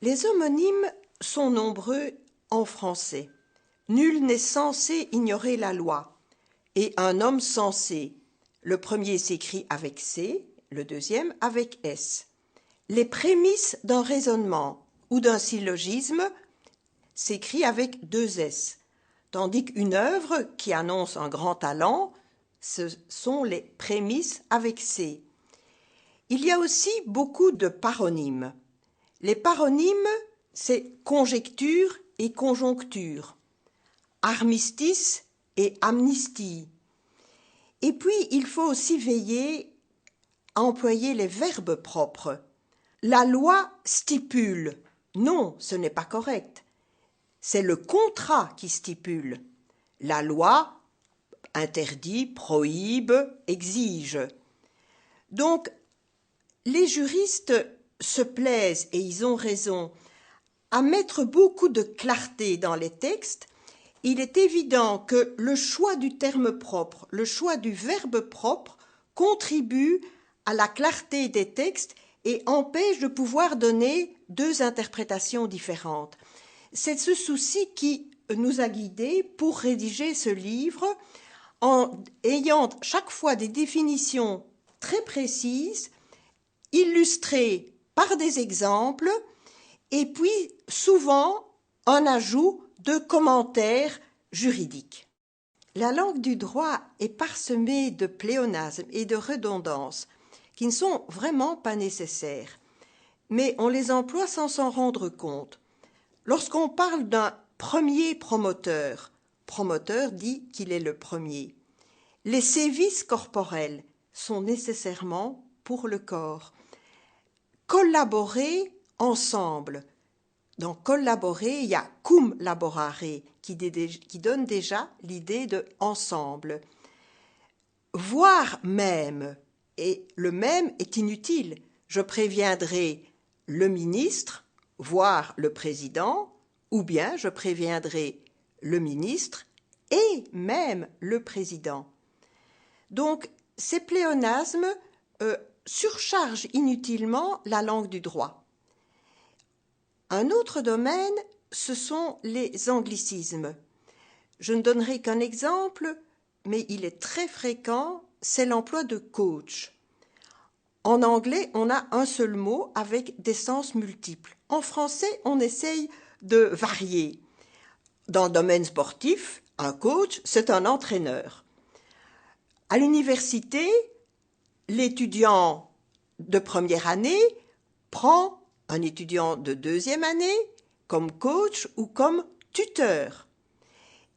Les homonymes sont nombreux en français. Nul n'est censé ignorer la loi. Et un homme censé. Le premier s'écrit avec C, le deuxième avec S. Les prémices d'un raisonnement ou d'un syllogisme s'écrit avec deux S, tandis qu'une œuvre qui annonce un grand talent, ce sont les prémices avec C. Il y a aussi beaucoup de paronymes. Les paronymes, c'est conjecture et conjoncture, armistice et amnistie. Et puis, il faut aussi veiller à employer les verbes propres. La loi stipule. Non, ce n'est pas correct. C'est le contrat qui stipule. La loi interdit, prohibe, exige. Donc, les juristes se plaisent, et ils ont raison, à mettre beaucoup de clarté dans les textes. Il est évident que le choix du terme propre, le choix du verbe propre contribue à la clarté des textes et empêche de pouvoir donner deux interprétations différentes. C'est ce souci qui nous a guidés pour rédiger ce livre en ayant chaque fois des définitions très précises, illustrées par des exemples et puis souvent un ajout de commentaires juridiques. La langue du droit est parsemée de pléonasmes et de redondances qui ne sont vraiment pas nécessaires, mais on les emploie sans s'en rendre compte. Lorsqu'on parle d'un premier promoteur, promoteur dit qu'il est le premier. Les sévices corporels sont nécessairement pour le corps. Collaborer ensemble. Dans collaborer, il y a cum laborare qui donne déjà l'idée de ensemble. Voire même, et le même est inutile. Je préviendrai le ministre, voire le président, ou bien je préviendrai le ministre et même le président. Donc, ces pléonasmes surchargent inutilement la langue du droit. Un autre domaine, ce sont les anglicismes. Je ne donnerai qu'un exemple, mais il est très fréquent, c'est l'emploi de coach. En anglais, on a un seul mot avec des sens multiples. En français, on essaye de varier. Dans le domaine sportif, un coach, c'est un entraîneur. À l'université, l'étudiant de première année prend un étudiant de deuxième année comme coach ou comme tuteur.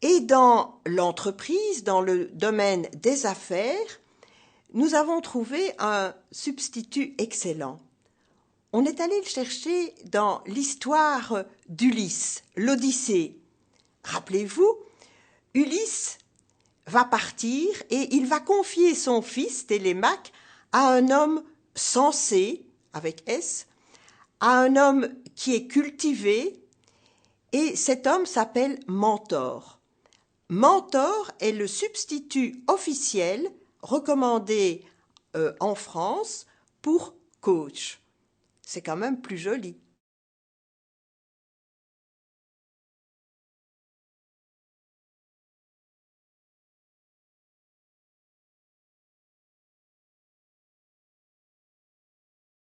Et dans l'entreprise, dans le domaine des affaires, nous avons trouvé un substitut excellent. On est allé le chercher dans l'histoire d'Ulysse, l'Odyssée. Rappelez-vous, Ulysse va partir et il va confier son fils Télémaque à un homme sensé, avec S, à un homme qui est cultivé, et cet homme s'appelle Mentor. Mentor est le substitut officiel recommandé en France pour coach. C'est quand même plus joli.